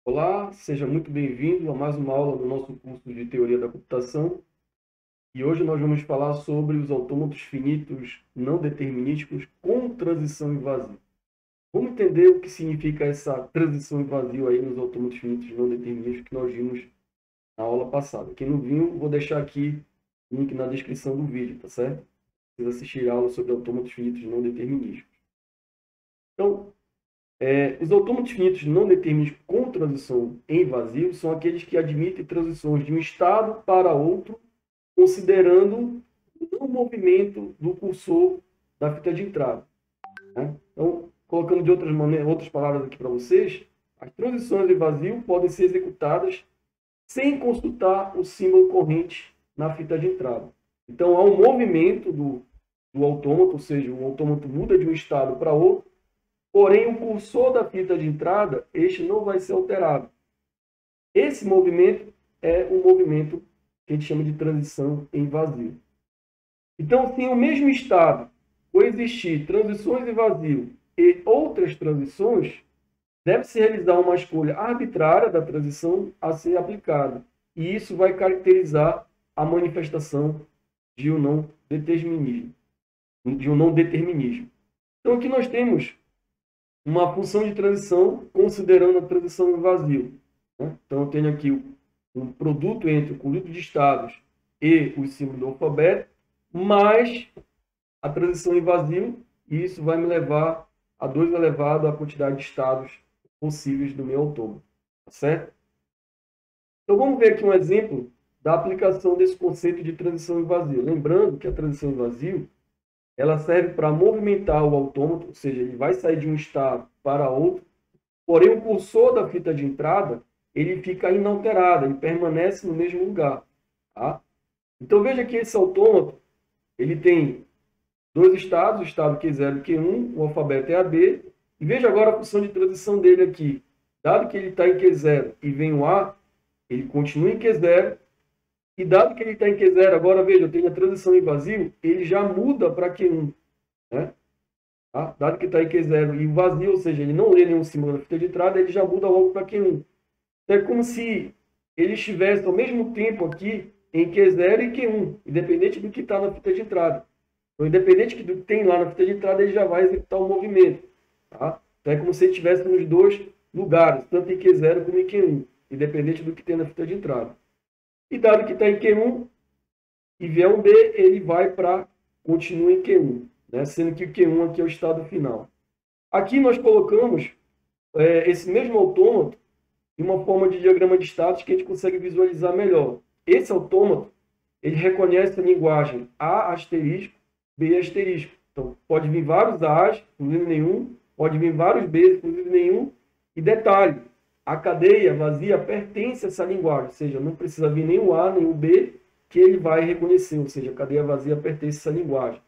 Olá, seja muito bem-vindo a mais uma aula do nosso curso de Teoria da Computação. E hoje nós vamos falar sobre os autômatos finitos não determinísticos com transição em vazio. Vamos entender o que significa essa transição em vazio aí nos autômatos finitos não determinísticos que nós vimos na aula passada. Quem não viu, vou deixar aqui o link na descrição do vídeo, tá certo? Vocês assistirem a aula sobre autômatos finitos não determinísticos. Então, os autômatos finitos não determinísticos com transição em vazio são aqueles que admitem transições de um estado para outro, considerando o movimento do cursor da fita de entrada, né? Então, colocando de outras palavras aqui para vocês, as transições em vazio podem ser executadas sem consultar o símbolo corrente na fita de entrada. Então, há um movimento do autômato, ou seja, o autômato muda de um estado para outro, porém, o cursor da fita de entrada, este não vai ser alterado. Esse movimento é um movimento que a gente chama de transição em vazio. Então, se em o mesmo estado coexistir transições em vazio e outras transições, deve-se realizar uma escolha arbitrária da transição a ser aplicada. E isso vai caracterizar a manifestação de um não determinismo. Então, aqui nós temos uma função de transição considerando a transição em vazio, né? Então, eu tenho aqui um produto entre o conjunto de estados e o símbolo do alfabeto, mais a transição em vazio, e isso vai me levar a 2 elevado à quantidade de estados possíveis do meu autômato, tá certo? Então, vamos ver aqui um exemplo da aplicação desse conceito de transição em vazio. Lembrando que a transição em vazio ela serve para movimentar o autômato, ou seja, ele vai sair de um estado para outro, porém o cursor da fita de entrada ele fica inalterado, ele permanece no mesmo lugar. Tá? Então veja que esse autômato ele tem 2 estados, o estado Q0 e Q1, o alfabeto é AB, e veja agora a função de transição dele aqui. Dado que ele está em Q0 e vem o A, ele continua em Q0, e dado que ele está em Q0, agora veja, eu tenho a transição em vazio, ele já muda para Q1. Né? Tá? Dado que está em Q0 e vazio, ou seja, ele não lê nenhum símbolo na fita de entrada, ele já muda logo para Q1. Então, é como se ele estivesse ao mesmo tempo aqui em Q0 e Q1, independente do que está na fita de entrada. Então, independente do que tem lá na fita de entrada, ele já vai executar o movimento. Tá? Então, é como se ele estivesse nos 2 lugares, tanto em Q0 como em Q1, independente do que tem na fita de entrada. E dado que está em Q1 e vier um B, ele vai para continua em Q1, né? Sendo que o Q1 aqui é o estado final. Aqui nós colocamos esse mesmo autômato em uma forma de diagrama de status que a gente consegue visualizar melhor. Esse autômato ele reconhece a linguagem A asterisco, B asterisco. Então, pode vir vários A's, inclusive nenhum, pode vir vários B's, inclusive nenhum. E detalhe, a cadeia vazia pertence a essa linguagem, ou seja, não precisa vir nem o A, nem o B, que ele vai reconhecer, ou seja, a cadeia vazia pertence a essa linguagem.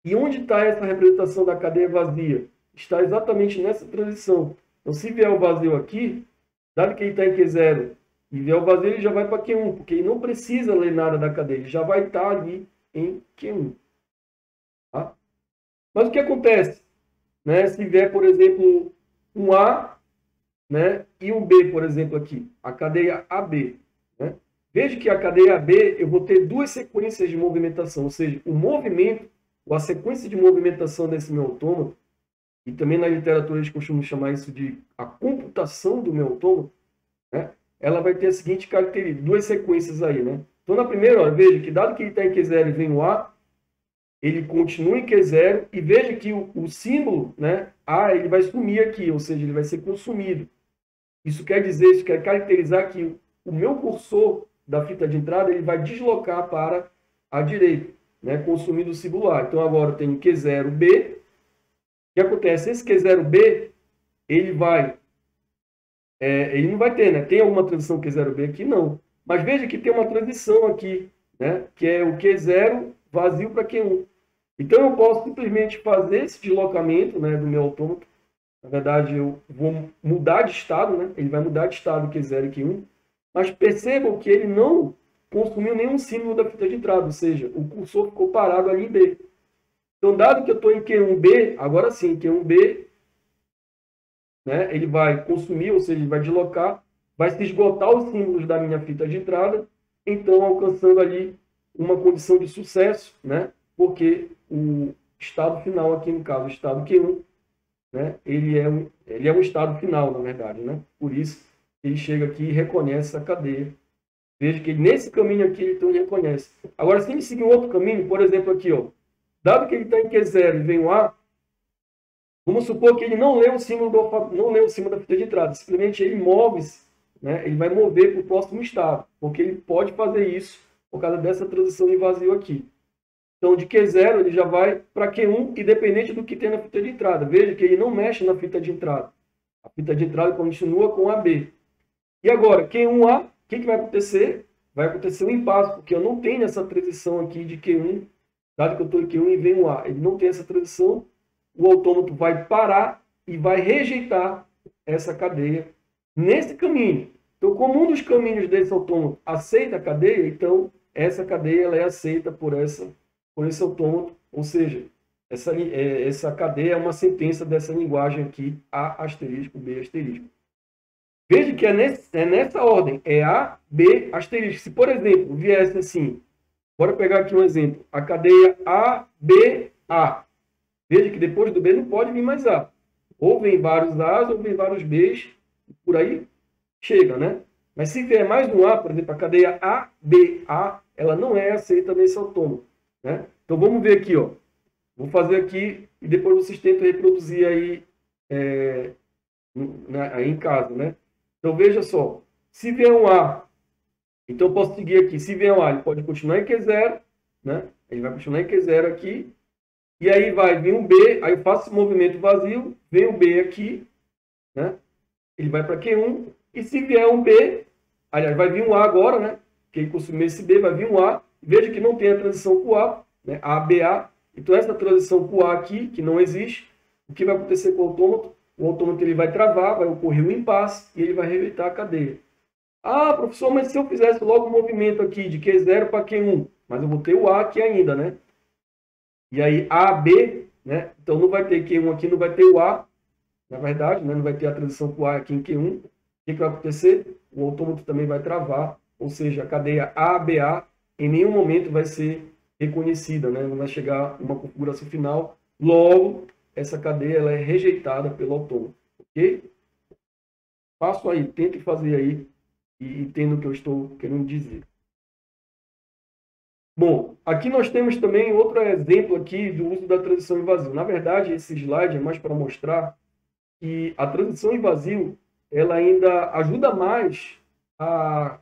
E onde está essa representação da cadeia vazia? Está exatamente nessa transição. Então, se vier o vazio aqui, dado que ele está em Q0 e vier o vazio, ele já vai para Q1, porque ele não precisa ler nada da cadeia, ele já vai estar ali em Q1. Tá? Mas o que acontece? Né? Se vier, por exemplo, um A, né? E um B, por exemplo, aqui, a cadeia AB. Né? Veja que a cadeia AB, eu vou ter 2 sequências de movimentação, ou seja, o movimento, ou a sequência de movimentação desse meu autômato, e também na literatura eles costumam chamar isso de a computação do meu autômato, né? Ela vai ter a seguinte característica, 2 sequências aí, né? Então, na primeira, ó, veja que dado que ele está em Q0 e vem o A, ele continua em Q0, e veja que o símbolo, né, A, ele vai sumir aqui, ou seja, ele vai ser consumido. Isso quer caracterizar que o meu cursor da fita de entrada ele vai deslocar para a direita, né, consumindo o símbolo A. Então, agora eu tenho Q0B. O que acontece? Esse Q0B, ele ele não vai ter, né? Tem alguma transição Q0B aqui? Não. Mas veja que tem uma transição aqui, né, que é o Q0 vazio para Q1. Então, eu posso simplesmente fazer esse deslocamento, né, do meu autômato. Na verdade, eu vou mudar de estado, né? Ele vai mudar de estado Q0 e Q1. Mas percebam que ele não consumiu nenhum símbolo da fita de entrada, ou seja, o cursor ficou parado ali em B. Então, dado que eu estou em Q1B, agora sim, Q1B, né, ele vai consumir, ou seja, ele vai deslocar vai se esgotar os símbolos da minha fita de entrada, então alcançando ali uma condição de sucesso, né? Porque o estado final aqui, no caso, o estado Q1, né? Ele é um estado final, na verdade, né? Por isso, ele chega aqui e reconhece essa cadeia. Veja que nesse caminho aqui, então, ele reconhece. Agora, se ele seguir um outro caminho, por exemplo, aqui, ó, dado que ele está em Q0 e vem o A, vamos supor que ele não lê o símbolo não lê o símbolo da fita de entrada, simplesmente ele move-se, né? Ele vai mover para o próximo estado, porque ele pode fazer isso por causa dessa transição em vazio aqui. Então, de Q0 ele já vai para Q1, independente do que tem na fita de entrada. Veja que ele não mexe na fita de entrada. A fita de entrada continua com AB. E agora, Q1A, o que vai acontecer? Vai acontecer um impasse, porque eu não tenho essa transição aqui de Q1, dado que eu estou em Q1 e vem um A. Ele não tem essa transição, o autômato vai parar e vai rejeitar essa cadeia nesse caminho. Então, como um dos caminhos desse autômato aceita a cadeia, então essa cadeia ela é aceita por esse autômato, ou seja, essa cadeia é uma sentença dessa linguagem aqui, A asterisco, B asterisco. Veja que é nessa ordem, é A, B asterisco. Se, por exemplo, viesse assim, bora pegar aqui um exemplo, a cadeia A, B, A. Veja que depois do B não pode vir mais A. Ou vem vários A's, ou vem vários B's, por aí chega, né? Mas se vier mais um A, por exemplo, a cadeia A, B, A, ela não é aceita nesse autômato, né? Então vamos ver aqui, ó. Vou fazer aqui e depois vocês tentam reproduzir aí, aí em casa, né? Então veja só, se vier um A, então eu posso seguir aqui. Se vier um A, ele pode continuar em Q0, né? Ele vai continuar em Q0 aqui. E aí vai vir um B, aí eu faço esse movimento vazio, vem o B aqui, né? Ele vai para Q1. E se vier um B, aliás, vai vir um A agora, né? Que ele consumiu esse B, vai vir um A. Veja que não tem a transição com o A, né? ABA. Então essa transição com o A aqui, que não existe, o que vai acontecer com o autômato? O autômato ele vai travar, vai ocorrer um impasse e ele vai rejeitar a cadeia. Ah, professor, mas se eu fizesse logo o movimento aqui de Q0 para Q1, mas eu vou ter o A aqui ainda, né? E aí AB, né? Então não vai ter Q1 aqui, não vai ter o A, na verdade, né? Não vai ter a transição com o A aqui em Q1. O que vai acontecer? O autômato também vai travar, ou seja, a cadeia ABA em nenhum momento vai ser reconhecida, né? Não vai chegar uma configuração final. Logo, essa cadeia ela é rejeitada pelo autômato, ok? Faço aí, tente fazer aí e entenda o que eu estou querendo dizer. Bom, aqui nós temos também outro exemplo aqui do uso da transição em vazio. Na verdade, esse slide é mais para mostrar que a transição em vazio ela ainda ajuda mais a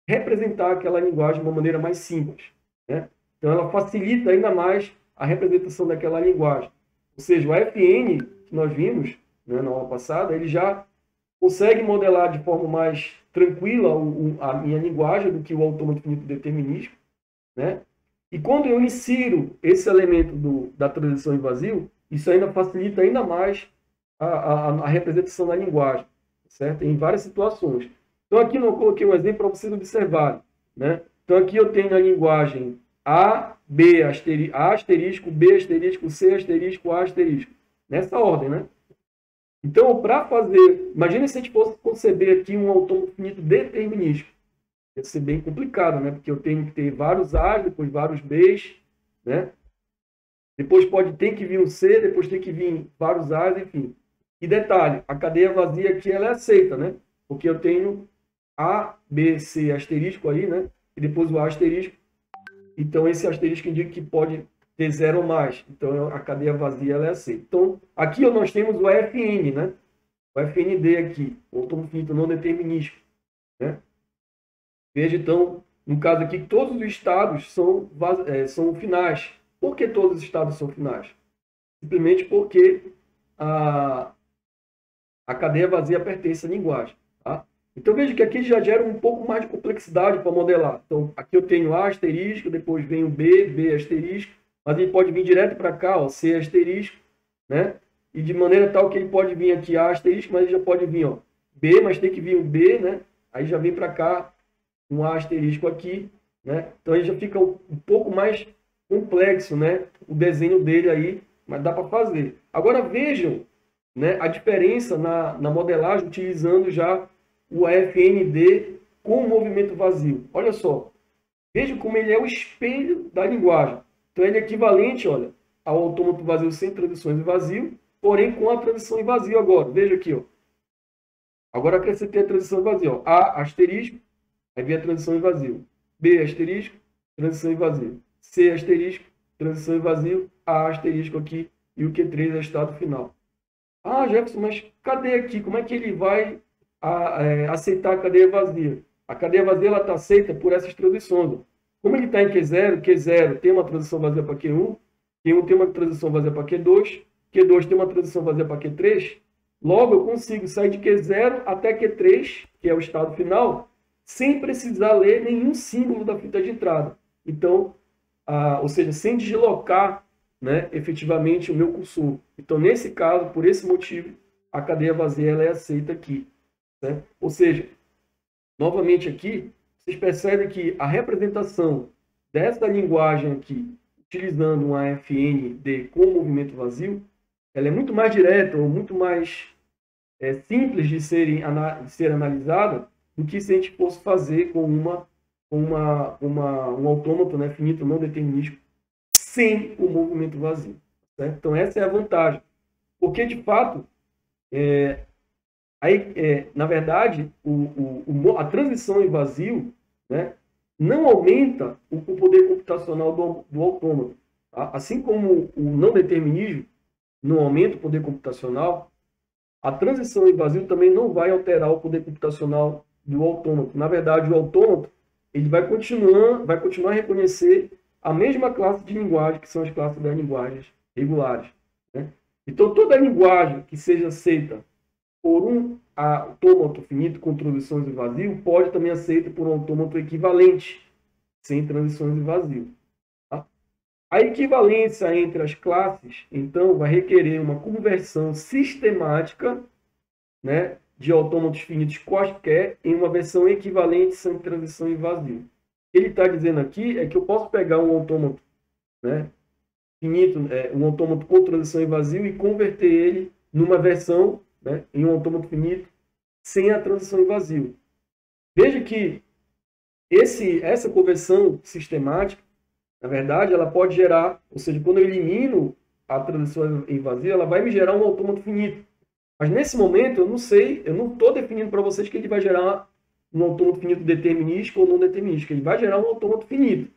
representar aquela linguagem de uma maneira mais simples, né? Então, ela facilita ainda mais a representação daquela linguagem. Ou seja, o FN, que nós vimos, né, na aula passada, ele já consegue modelar de forma mais tranquila a minha linguagem do que o autômato finito determinístico, né? E quando eu insiro esse elemento da transição em vazio, isso ainda facilita ainda mais a representação da linguagem, certo? Em várias situações. Então, aqui eu coloquei um exemplo para vocês observarem, né? Então, aqui eu tenho a linguagem A, B, A asterisco, B asterisco, C asterisco, A asterisco. Nessa ordem, né? Então, para fazer... Imagina se a gente fosse conceber aqui um autômato finito determinístico. Ia ser bem complicado, né? Porque eu tenho que ter vários A's, depois vários B's, né? Depois ter que vir um C, depois tem que vir vários A's, enfim. E detalhe, a cadeia vazia aqui ela é aceita, né? Porque eu tenho A, B, C asterisco aí, né? E depois o A asterisco. Então, esse asterisco indica que pode ter 0 ou mais. Então, a cadeia vazia ela é aceita. Então, aqui nós temos o FN, né? O FND aqui, o autômato finito não determinístico, né? Veja, então, no caso aqui, que todos os estados são finais. Por que todos os estados são finais? Simplesmente porque a cadeia vazia pertence à linguagem. Tá? Então, veja que aqui já gera um pouco mais de complexidade para modelar. Então, aqui eu tenho A asterisco, depois vem o B, B asterisco, mas ele pode vir direto para cá, ó, C asterisco, né? E de maneira tal que ele pode vir aqui A asterisco, mas ele já pode vir, ó, B, mas tem que vir o B, né? Aí já vem para cá um A asterisco aqui, né? Então ele já fica um pouco mais complexo, né? O desenho dele aí, mas dá para fazer. Agora vejam, né, a diferença na modelagem utilizando já o AFND com o movimento vazio. Olha só, veja como ele é o espelho da linguagem. Então, ele é equivalente, olha, ao autômato vazio sem transições em vazio, porém com a transição em vazio agora. Veja aqui, ó. Agora acrescentei a transição em vazio. Ó. A asterisco, aí vem a transição em vazio. B asterisco, transição em vazio. C asterisco, transição em vazio. A asterisco aqui e o Q3 é o estado final. Ah, Jefferson, mas cadê aqui? Como é que ele vai aceitar a cadeia vazia? A cadeia vazia está aceita por essas transições. Como ele está em Q0, Q0 tem uma transição vazia para Q1, Q1 tem uma transição vazia para Q2, Q2 tem uma transição vazia para Q3, logo eu consigo sair de Q0 até Q3, que é o estado final, sem precisar ler nenhum símbolo da fita de entrada. Então, ou seja, sem deslocar, né, efetivamente o meu cursor. Então, nesse caso, por esse motivo, a cadeia vazia ela é aceita aqui. Né? Ou seja, novamente aqui, vocês percebem que a representação dessa linguagem aqui, utilizando um AFND com movimento vazio, ela é muito mais direta ou muito mais simples de ser analisada do que se a gente fosse fazer com um autômato, né, finito não determinístico sem o movimento vazio. Certo? Então, essa é a vantagem. Porque, de fato, na verdade, a transição em vazio, né, não aumenta o poder computacional do autômato. Tá? Assim como o não determinismo não aumenta o poder computacional, a transição em vazio também não vai alterar o poder computacional do autômato. Na verdade, o autômato ele vai continuar a reconhecer a mesma classe de linguagem, que são as classes das linguagens regulares. Né? Então, toda linguagem que seja aceita por um autômato finito com transições em vazio pode também ser aceita por um autômato equivalente, sem transições em vazio. Tá? A equivalência entre as classes, então, vai requerer uma conversão sistemática, né, de autômatos finitos quaisquer em uma versão equivalente sem transição em vazio. O que ele está dizendo aqui é que eu posso pegar um autômato, né, finito, um autômato com transição em vazio e converter ele numa versão, né, em um autômato finito sem a transição em vazio. Veja que essa conversão sistemática, na verdade, ela pode gerar, ou seja, quando eu elimino a transição em vazio, ela vai me gerar um autômato finito. Mas nesse momento, eu não sei, eu não estou definindo para vocês que ele vai gerar um autômato finito determinístico ou não determinístico. Ele vai gerar um autômato finito,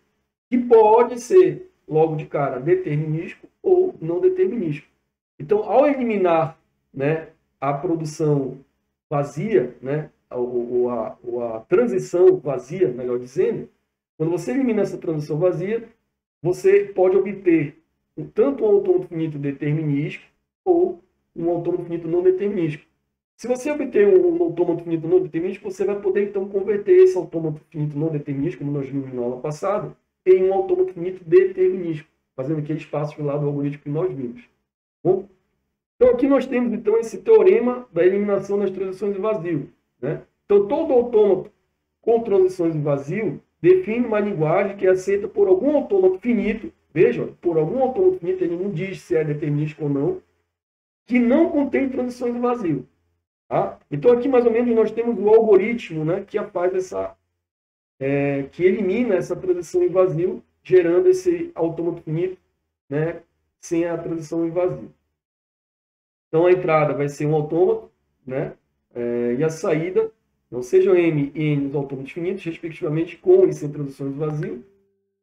que pode ser, logo de cara, determinístico ou não determinístico. Então, ao eliminar, né, a produção vazia, né, ou a transição vazia, melhor dizendo, quando você elimina essa transição vazia, você pode obter tanto um autômato finito determinístico ou um autômato finito não determinístico. Se você obter um autômato finito não determinístico, você vai poder, então, converter esse autômato finito não determinístico, como nós vimos na aula passada, em um autômato finito determinístico, fazendo aquele espaço lá do algoritmo que nós vimos. Bom? Então, aqui nós temos, então, esse teorema da eliminação das transições em vazio. Né? Então, todo autômato com transições em vazio define uma linguagem que é aceita por algum autômato finito, veja, por algum autômato finito, ele não diz se é determinístico ou não, que não contém transições em vazio. Tá? Então, aqui, mais ou menos, nós temos o algoritmo, né, que faz que elimina essa transição em vazio, gerando esse autômato finito, né, sem a transição em vazio. Então, a entrada vai ser um autômato, né, e a saída, não sejam M e N os autômatos finitos, respectivamente, com e sem transições em vazio.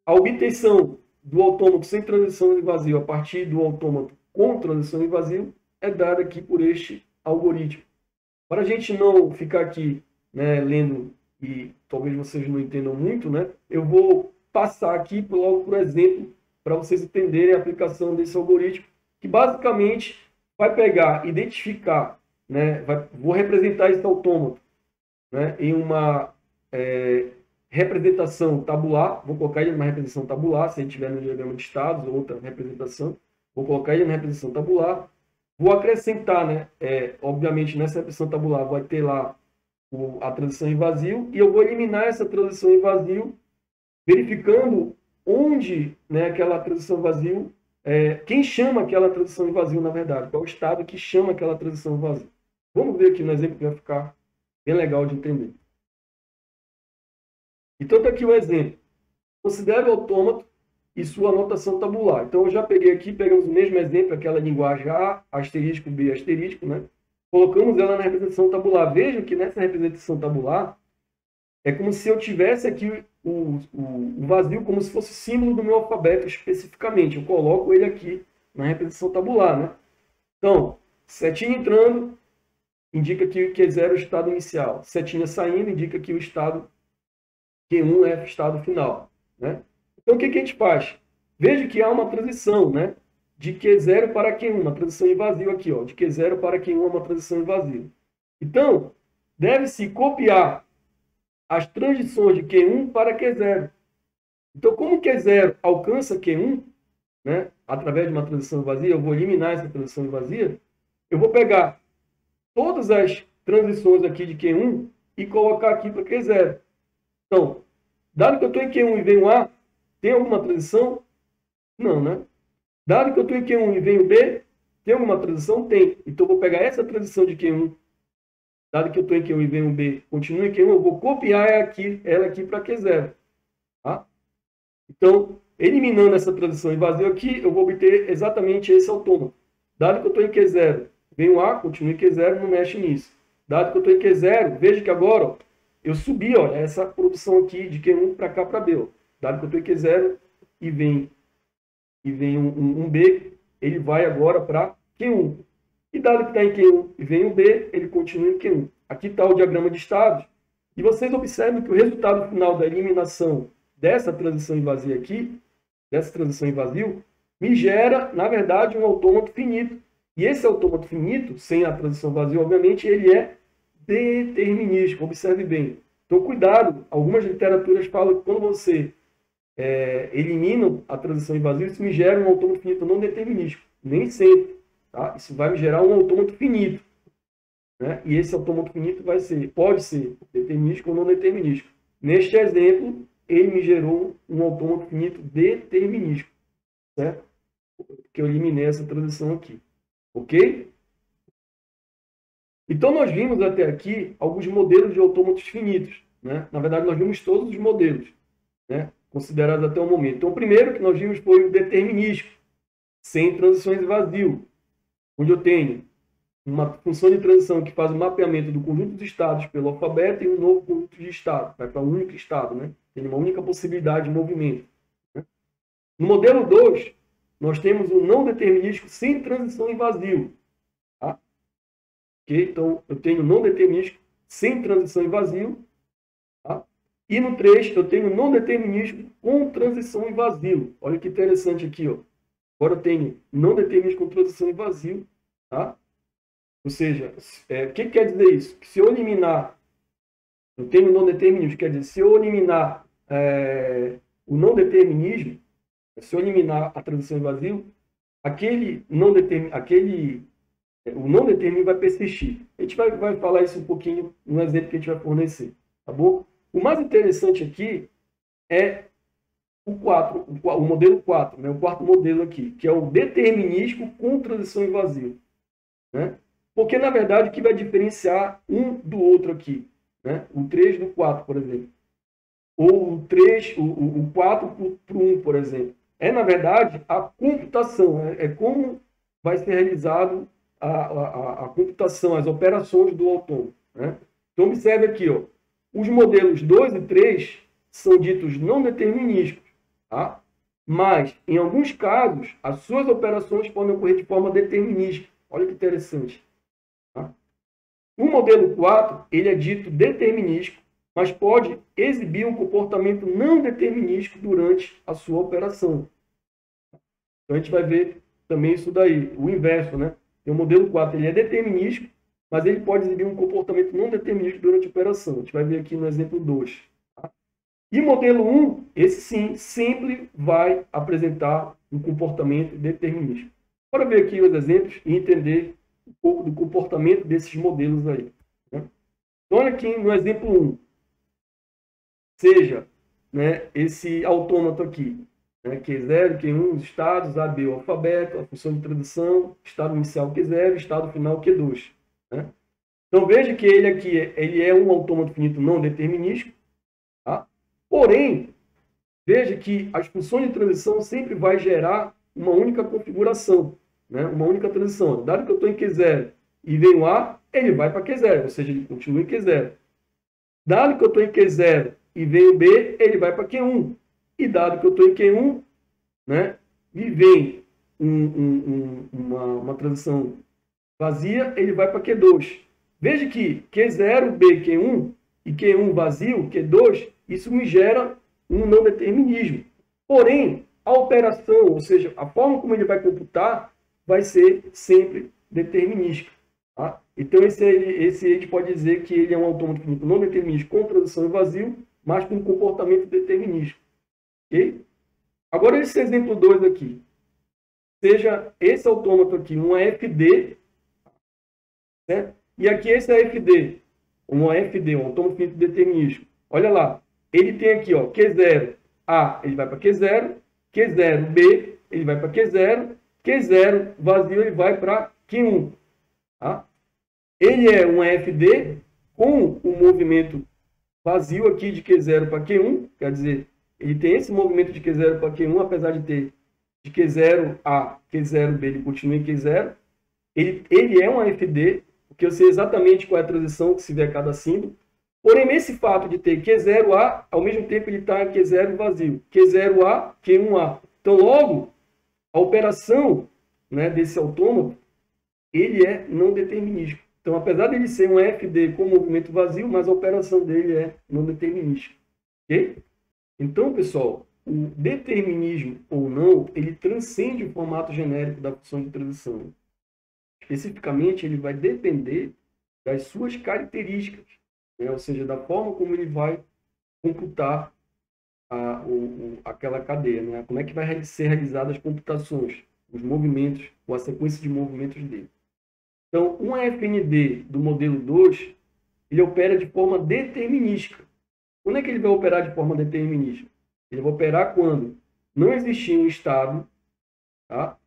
A obtenção do autômato sem transição em vazio a partir do autômato com transição em vazio é dada aqui por este algoritmo. Para a gente não ficar aqui, né, lendo e talvez vocês não entendam muito, né, eu vou passar aqui logo por exemplo para vocês entenderem a aplicação desse algoritmo, que basicamente vai pegar, identificar, né, vou representar esse autômato, né, em uma representação tabular, vou colocar ele numa representação tabular, se a gente tiver no diagrama de estados, outra representação, vou colocar ele na representação tabular, vou acrescentar, né, obviamente nessa representação tabular vai ter lá a transição em vazio, e eu vou eliminar essa transição em vazio, verificando onde, né, aquela transição em vazio, quem chama aquela transição em vazio, na verdade, qual é o estado que chama aquela transição em vazio. Vamos ver aqui no exemplo que vai ficar Bem legal de entender. Então, está aqui um exemplo. Considere o autômato e sua anotação tabular. Então, eu já peguei aqui, pegamos o mesmo exemplo, aquela linguagem A, asterisco, B, asterisco, né? Colocamos ela na representação tabular. Vejam que nessa representação tabular, é como se eu tivesse aqui o vazio como se fosse símbolo do meu alfabeto especificamente. Eu coloco ele aqui na representação tabular, né? Então, setinha entrando, indica que o Q0 é o estado inicial. Setinha saindo, indica que o estado Q1 é o estado final, né? Então, o que a gente faz? Veja que há uma transição, né? De Q0 para Q1, uma transição em vazio aqui, ó. De Q0 para Q1 é uma transição em vazio. Então, deve-se copiar as transições de Q1 para Q0. Então, como Q0 alcança Q1, né, através de uma transição vazia, eu vou eliminar essa transição vazia, eu vou pegar todas as transições aqui de Q1 e colocar aqui para Q0. Então, dado que eu estou em Q1 e venho A, tem alguma transição? Não, né? Dado que eu estou em Q1 e venho B, tem alguma transição? Tem. Então, eu vou pegar essa transição de Q1, dado que eu estou em Q1 e venho B, continuo em Q1, eu vou copiar ela aqui para Q0. Tá? Então, eliminando essa transição em vazio aqui, eu vou obter exatamente esse autômato. Dado que eu estou em Q0, venho A, continuo em Q0, não mexe nisso. Dado que eu estou em Q0, veja que agora ó, eu subi ó, essa produção aqui de Q1 para cá para B. Ó. Dado que eu estou em Q0 e vem um B, ele vai agora para Q1. E dado que está em Q1 e vem o B, ele continua em Q1. Aqui está o diagrama de estados. E vocês observam que o resultado final da eliminação dessa transição em vazio aqui, dessa transição em vazio, me gera, na verdade, um autômato finito. E esse autômato finito, sem a transição vazio, obviamente, ele é determinístico. Observe bem. Então, cuidado. Algumas literaturas falam que quando você elimina a transição em vazio, isso me gera um autômato finito não determinístico. Nem sempre. Tá? Isso vai me gerar um autômato finito. Né? E esse autômato finito pode ser determinístico ou não determinístico. Neste exemplo, ele me gerou um autômato finito determinístico, certo? Porque eu eliminei essa transição aqui, ok? Então, nós vimos até aqui alguns modelos de autômatos finitos, né? Na verdade, nós vimos todos os modelos, né? Considerados até o momento. Então, o primeiro que nós vimos foi o determinístico, sem transições em vazio, onde eu tenho uma função de transição que faz o mapeamento do conjunto de estados pelo alfabeto e um novo conjunto de estados, vai para um único estado, né? Tem uma única possibilidade de movimento. Né? No modelo 2, nós temos um não determinístico sem transição em vazio. Tá? Okay? Então, eu tenho não determinístico sem transição em vazio. Tá? E no 3, eu tenho não determinístico com transição em vazio. Olha que interessante aqui. Ó. Agora eu tenho não determinístico com transição em vazio. Tá? Ou seja, o que quer dizer isso? Que se eu eliminar, eu tenho não determinismo, quer dizer, se eu eliminar o não determinismo, se eu eliminar a transição em vazio, o não determinismo vai persistir. A gente vai falar isso um pouquinho no exemplo que a gente vai fornecer, tá bom? O mais interessante aqui é o modelo 4, né? O quarto modelo aqui, que é o determinístico com transição em vazio, né? Porque, na verdade, o que vai diferenciar um do outro aqui? Né? O 3 do 4, por exemplo. Ou o 4 para o 1, por exemplo. É, na verdade, a computação. É como vai ser realizado a computação, as operações do autômato. Né? Então, observe aqui. Ó, os modelos 2 e 3 são ditos não determinísticos. Tá? Mas, em alguns casos, as suas operações podem ocorrer de forma determinística. Olha que interessante. O modelo 4, ele é dito determinístico, mas pode exibir um comportamento não determinístico durante a sua operação. Então, a gente vai ver também isso daí, o inverso, né? O modelo 4, ele é determinístico, mas ele pode exibir um comportamento não determinístico durante a operação. A gente vai ver aqui no exemplo 2. Tá? E o modelo 1, esse sim, sempre vai apresentar um comportamento determinístico. Bora ver aqui os exemplos e entender um pouco do comportamento desses modelos aí. Né? Então, olha aqui no exemplo 1. Seja, né, esse autômato aqui, né, Q0, Q1, os estados, A, B, o alfabeto, a função de transição, estado inicial Q0, estado final Q2. Né? Então, veja que ele aqui ele é um autômato finito não determinístico. Tá? Porém, veja que as funções de transição sempre vai gerar uma única configuração, né? Uma única transição. Dado que eu estou em Q0 e venho A, ele vai para Q0, ou seja, ele continua em Q0. Dado que eu estou em Q0 e venho B, ele vai para Q1. E dado que eu estou em Q1, né, e vem uma transição vazia, ele vai para Q2. Veja que Q0, B, Q1 e Q1 vazio, Q2, isso me gera um não determinismo. Porém, a operação, ou seja, a forma como ele vai computar, vai ser sempre determinística. Tá? Então, esse a gente pode dizer que ele é um autômato finito não determinístico com transição e vazio, mas com comportamento determinístico. Ok? Agora, esse exemplo 2 aqui. Seja esse autômato aqui um AFD, né? E aqui esse AFD, um AFD, um autômato finito determinístico. Olha lá, ele tem aqui, ó, Q0, A, ele vai para Q0, Q0, B, ele vai para Q0, Q0, vazio, ele vai para Q1. Tá? Ele é um AFD com o movimento vazio aqui de Q0 para Q1, quer dizer, ele tem esse movimento de Q0 para Q1, apesar de ter de Q0 a Q0B, ele continua em Q0. Ele é um AFD, porque eu sei exatamente qual é a transição que se vê a cada símbolo. Porém, nesse fato de ter Q0A, ao mesmo tempo ele está em Q0 vazio. Q0A, Q1A. Então, logo, a operação, né, desse autômato, ele é não determinístico. Então, apesar de ele ser um AFD com movimento vazio, mas a operação dele é não determinística. Ok? Então, pessoal, o determinismo ou não, ele transcende o formato genérico da função de transição. Especificamente, ele vai depender das suas características, né? Ou seja, da forma como ele vai computar aquela cadeia, né? Como é que vai ser realizadas as computações, os movimentos, ou a sequência de movimentos dele. Então, um FND do modelo 2, ele opera de forma determinística. Quando é que ele vai operar de forma determinística? Ele vai operar quando não existir um estado, tá?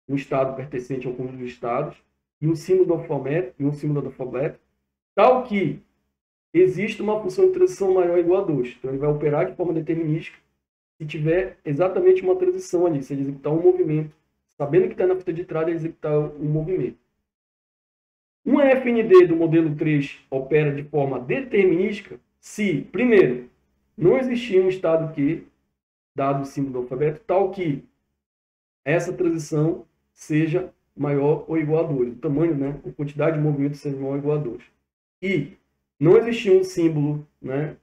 Um estado pertencente ao conjunto de estados, e um símbolo do alfabeto, tal que existe uma função de transição maior ou igual a 2. Então, ele vai operar de forma determinística se tiver exatamente uma transição ali, se ele executar um movimento, sabendo que está na fita de entrada, ele executar um movimento. Um FND do modelo 3 opera de forma determinística se, primeiro, não existir um estado Q, dado o símbolo do alfabeto, tal que essa transição seja maior ou igual a 2. O tamanho, né, a quantidade de movimento seja maior ou igual a 2. E não existir um símbolo, né,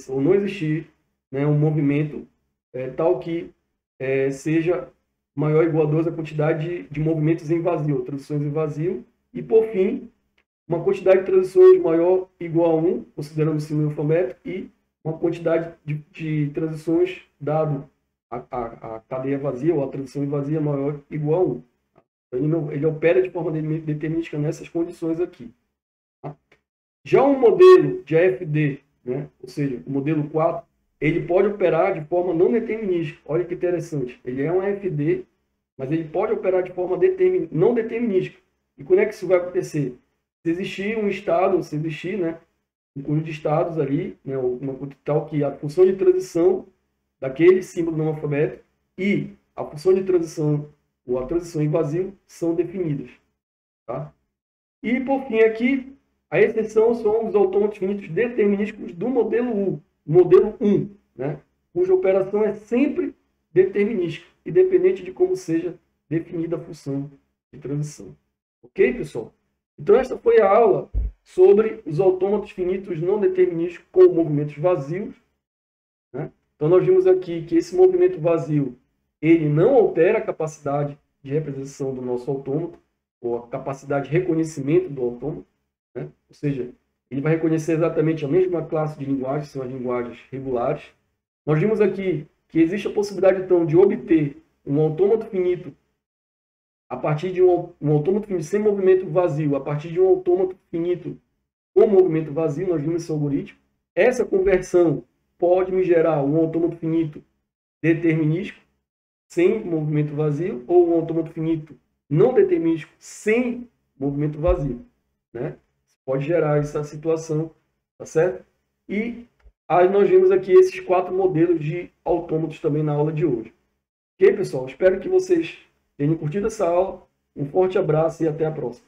ou não existir, né, um movimento tal que seja maior ou igual a 2 a quantidade de movimentos em vazio, transições em vazio. E, por fim, uma quantidade de transições maior ou igual a 1, considerando o símbolo alfabético, e uma quantidade de transições, dado a cadeia vazia ou a transição vazia maior ou igual a 1. Então, ele opera de forma determinística nessas condições aqui. Tá? Já um modelo de AFD, né, ou seja, o modelo 4, ele pode operar de forma não determinística. Olha que interessante. Ele é um AFD, mas ele pode operar de forma não determinística. E quando é que isso vai acontecer? Se existir um estado, se existir, né, um conjunto de estados ali, né, uma tal que a função de transição daquele símbolo não alfabético e a função de transição ou a transição em vazio são definidas. Tá? E, por fim, aqui, a exceção são os autômatos finitos determinísticos do modelo 1, né, cuja operação é sempre determinística, independente de como seja definida a função de transição. Ok, pessoal? Então, esta foi a aula sobre os autômatos finitos não determinísticos com movimentos vazios. Né? Então, nós vimos aqui que esse movimento vazio ele não altera a capacidade de representação do nosso autômato, ou a capacidade de reconhecimento do autômato. Né? Ou seja, ele vai reconhecer exatamente a mesma classe de linguagens, são as linguagens regulares. Nós vimos aqui que existe a possibilidade, então, de obter um autômato finito a partir de um autômato finito sem movimento vazio, a partir de um autômato finito com movimento vazio, nós vimos esse algoritmo. Essa conversão pode me gerar um autômato finito determinístico, sem movimento vazio, ou um autômato finito não determinístico, sem movimento vazio. Né? pode gerar essa situação, tá certo? E aí nós vimos aqui esses 4 modelos de autômatos também na aula de hoje. Ok, pessoal? Espero que vocês tenham curtido essa aula. Um forte abraço e até a próxima.